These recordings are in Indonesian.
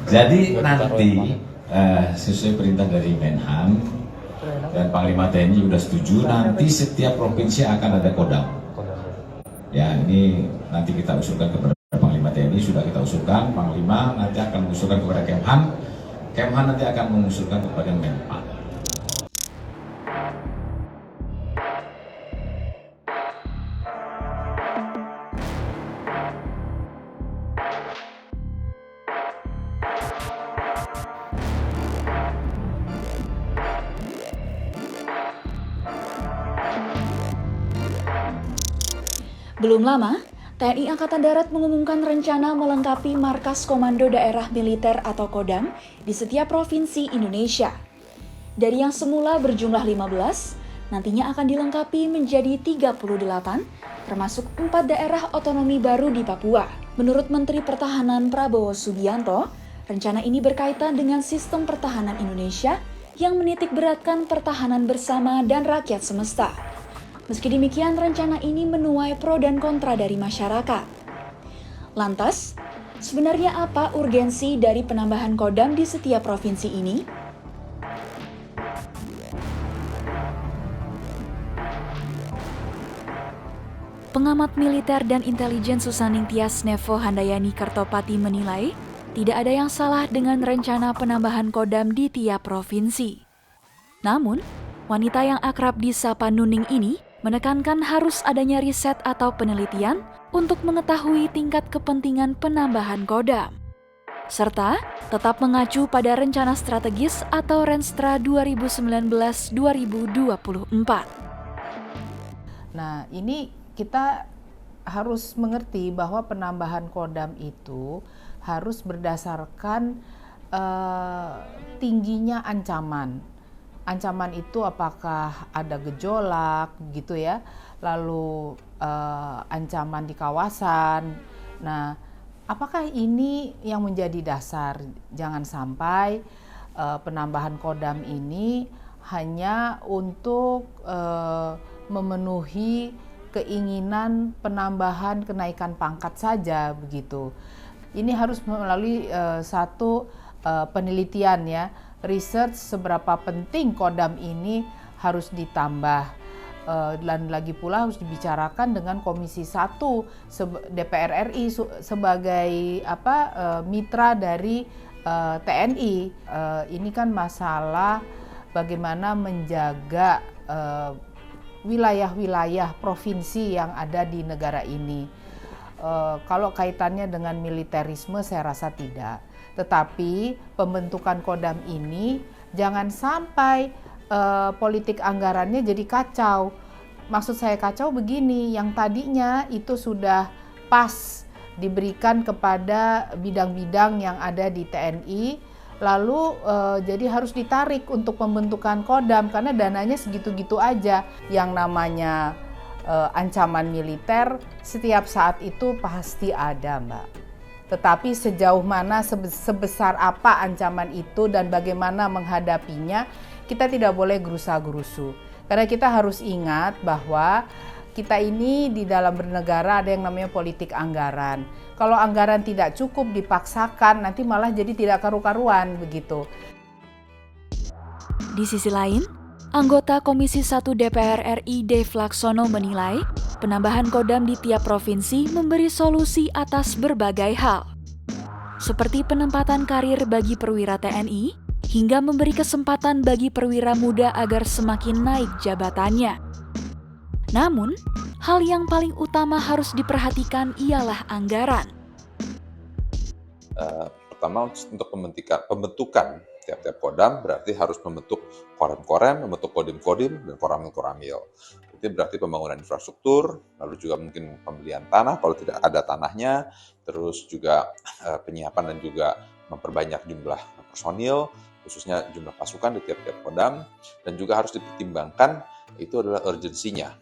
Jadi nanti sesuai perintah dari Menhan dan Panglima TNI sudah setuju, nanti setiap provinsi akan ada kodam. Ya, ini nanti kita usulkan kepada Panglima TNI, sudah kita usulkan, Panglima nanti akan mengusulkan kepada Kemhan, Kemhan nanti akan mengusulkan kepada Menpan. Belum lama, TNI Angkatan Darat mengumumkan rencana melengkapi Markas Komando Daerah Militer atau Kodam di setiap provinsi Indonesia. Dari yang semula berjumlah 15, nantinya akan dilengkapi menjadi 38, termasuk 4 daerah otonomi baru di Papua. Menurut Menteri Pertahanan Prabowo Subianto, rencana ini berkaitan dengan sistem pertahanan Indonesia yang menitikberatkan pertahanan bersama dan rakyat semesta. Meski demikian, rencana ini menuai pro dan kontra dari masyarakat. Lantas, sebenarnya apa urgensi dari penambahan kodam di setiap provinsi ini? Pengamat militer dan intelijen Susaning Tias Nevo Handayani Kertopati menilai, tidak ada yang salah dengan rencana penambahan kodam di tiap provinsi. Namun, wanita yang akrab disapa Nuning ini menekankan harus adanya riset atau penelitian untuk mengetahui tingkat kepentingan penambahan kodam, serta tetap mengacu pada rencana strategis atau Renstra 2019-2024. Nah, ini kita harus mengerti bahwa penambahan kodam itu harus berdasarkan tingginya ancaman. Ancaman itu apakah ada gejolak gitu ya, lalu ancaman di kawasan. Nah, apakah ini yang menjadi dasar? Jangan sampai penambahan kodam ini hanya untuk memenuhi keinginan penambahan kenaikan pangkat saja begitu. Ini harus melalui satu penelitian ya, research seberapa penting kodam ini harus ditambah, dan lagi pula harus dibicarakan dengan Komisi 1 DPR RI sebagai mitra dari TNI. Ini kan masalah bagaimana menjaga wilayah-wilayah provinsi yang ada di negara ini. Kalau kaitannya dengan militerisme saya rasa tidak. Tetapi pembentukan kodam ini jangan sampai politik anggarannya jadi kacau. Maksud saya kacau begini, yang tadinya itu sudah pas diberikan kepada bidang-bidang yang ada di TNI, lalu jadi harus ditarik untuk pembentukan kodam karena dananya segitu-gitu aja. Yang namanya ancaman militer setiap saat itu pasti ada, Mbak. Tetapi sejauh mana, sebesar apa ancaman itu dan bagaimana menghadapinya, kita tidak boleh gerusa-gerusu. Karena kita harus ingat bahwa kita ini di dalam bernegara ada yang namanya politik anggaran. Kalau anggaran tidak cukup dipaksakan, nanti malah jadi tidak karu-karuan begitu. Di sisi lain, anggota Komisi 1 DPR RI Dave Laksono menilai penambahan kodam di tiap provinsi memberi solusi atas berbagai hal, seperti penempatan karir bagi perwira TNI, hingga memberi kesempatan bagi perwira muda agar semakin naik jabatannya. Namun, hal yang paling utama harus diperhatikan ialah anggaran. Pertama, untuk pembentukan tiap-tiap kodam berarti harus membentuk korem-korem, membentuk kodim-kodim, dan koramil-koramil. Itu berarti pembangunan infrastruktur, lalu juga mungkin pembelian tanah kalau tidak ada tanahnya, terus juga penyiapan dan juga memperbanyak jumlah personil, khususnya jumlah pasukan di tiap-tiap kodam, dan juga harus dipertimbangkan itu adalah urgensinya,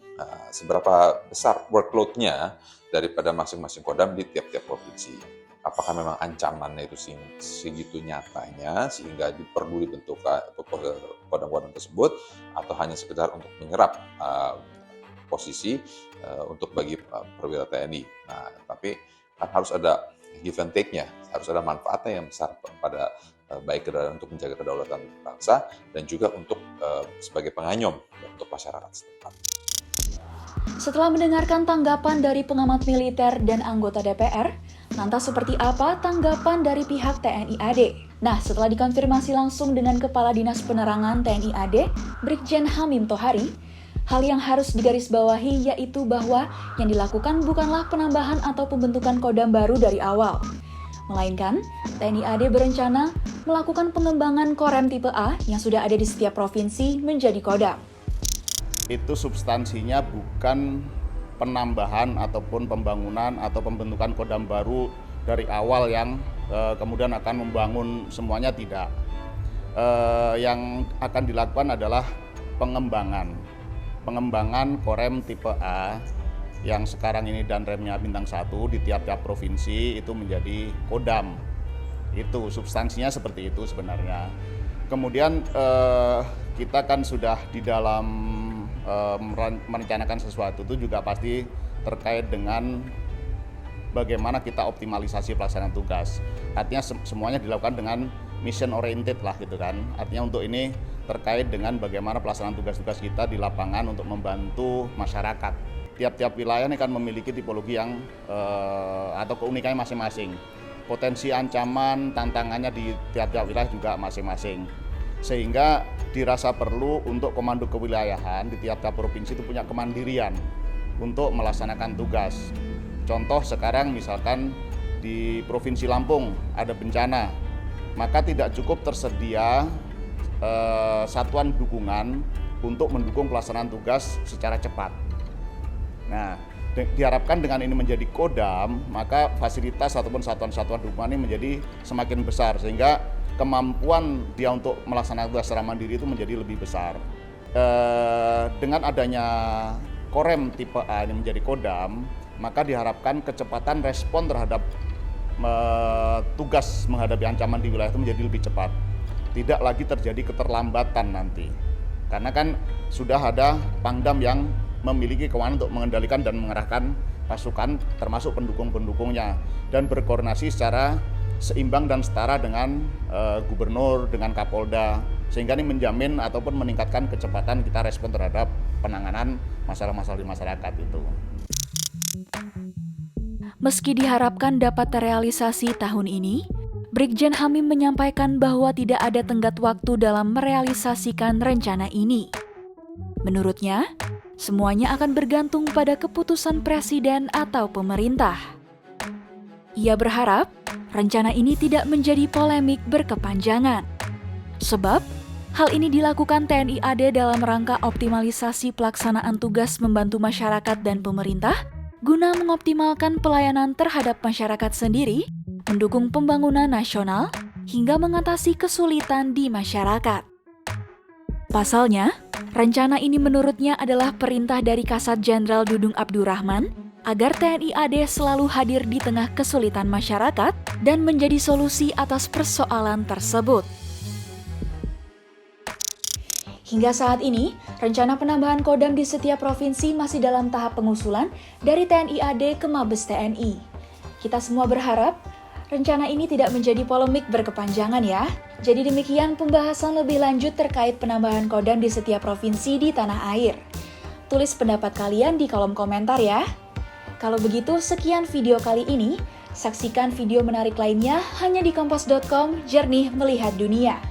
seberapa besar workload-nya daripada masing-masing kodam di tiap-tiap provinsi. Apakah memang ancamannya itu segitu nyatanya sehingga perlu dibentuk kodam-kodam tersebut, atau hanya sekedar untuk menyerap posisi untuk bagi perwira TNI. Nah, tapi kan harus ada give and take-nya, harus ada manfaatnya yang besar pada baik untuk menjaga kedaulatan bangsa dan juga untuk sebagai penganyom untuk masyarakat setempat. Setelah mendengarkan tanggapan dari pengamat militer dan anggota DPR, lantas seperti apa tanggapan dari pihak TNI AD? Nah, setelah dikonfirmasi langsung dengan Kepala Dinas Penerangan TNI AD, Brigjen Hamim Tohari, hal yang harus digarisbawahi yaitu bahwa yang dilakukan bukanlah penambahan atau pembentukan Kodam baru dari awal, melainkan TNI AD berencana melakukan pengembangan Korem tipe A yang sudah ada di setiap provinsi menjadi Kodam. Itu substansinya bukan penambahan ataupun pembangunan atau pembentukan Kodam baru dari awal yang kemudian akan membangun semuanya, tidak. Yang akan dilakukan adalah pengembangan Korem tipe A yang sekarang ini dan remnya bintang 1 di tiap-tiap provinsi itu menjadi Kodam. Itu substansinya seperti itu sebenarnya. Kemudian kita kan sudah di dalam merencanakan sesuatu itu juga pasti terkait dengan bagaimana kita optimalisasi pelaksanaan tugas. Artinya semuanya dilakukan dengan mission oriented lah gitu kan. Artinya untuk ini terkait dengan bagaimana pelaksanaan tugas-tugas kita di lapangan untuk membantu masyarakat. Tiap-tiap wilayah ini kan memiliki tipologi yang atau keunikannya masing-masing. Potensi ancaman, tantangannya di tiap-tiap wilayah juga masing-masing. Sehingga dirasa perlu untuk komando kewilayahan di tiap-tiap provinsi itu punya kemandirian untuk melaksanakan tugas. Contoh sekarang misalkan di Provinsi Lampung ada bencana, maka tidak cukup tersedia satuan dukungan untuk mendukung pelaksanaan tugas secara cepat. Nah, diharapkan dengan ini menjadi Kodam, maka fasilitas ataupun satuan-satuan dukungan ini menjadi semakin besar sehingga kemampuan dia untuk melaksanakan tugas secara mandiri itu menjadi lebih besar. Dengan adanya Korem tipe A ini menjadi Kodam, maka diharapkan kecepatan respon terhadap tugas menghadapi ancaman di wilayah itu menjadi lebih cepat. Tidak lagi terjadi keterlambatan nanti. Karena kan sudah ada Pangdam yang memiliki kewenangan untuk mengendalikan dan mengerahkan pasukan termasuk pendukung-pendukungnya dan berkoordinasi secara seimbang dan setara dengan gubernur, dengan Kapolda, sehingga ini menjamin ataupun meningkatkan kecepatan kita respon terhadap penanganan masalah-masalah di masyarakat itu. Meski diharapkan dapat terrealisasi tahun ini, Brigjen Hamim menyampaikan bahwa tidak ada tenggat waktu dalam merealisasikan rencana ini. Menurutnya, semuanya akan bergantung pada keputusan presiden atau pemerintah. Ia berharap rencana ini tidak menjadi polemik berkepanjangan. Sebab, hal ini dilakukan TNI AD dalam rangka optimalisasi pelaksanaan tugas membantu masyarakat dan pemerintah guna mengoptimalkan pelayanan terhadap masyarakat sendiri, mendukung pembangunan nasional, hingga mengatasi kesulitan di masyarakat. Pasalnya, rencana ini menurutnya adalah perintah dari Kasat Jenderal Dudung Abdurrahman agar TNI AD selalu hadir di tengah kesulitan masyarakat dan menjadi solusi atas persoalan tersebut. Hingga saat ini, rencana penambahan Kodam di setiap provinsi masih dalam tahap pengusulan dari TNI AD ke Mabes TNI. Kita semua berharap rencana ini tidak menjadi polemik berkepanjangan ya. Jadi demikian pembahasan lebih lanjut terkait penambahan Kodam di setiap provinsi di tanah air. Tulis pendapat kalian di kolom komentar ya. Kalau begitu, sekian video kali ini. Saksikan video menarik lainnya hanya di kompas.com, Jernih Melihat Dunia.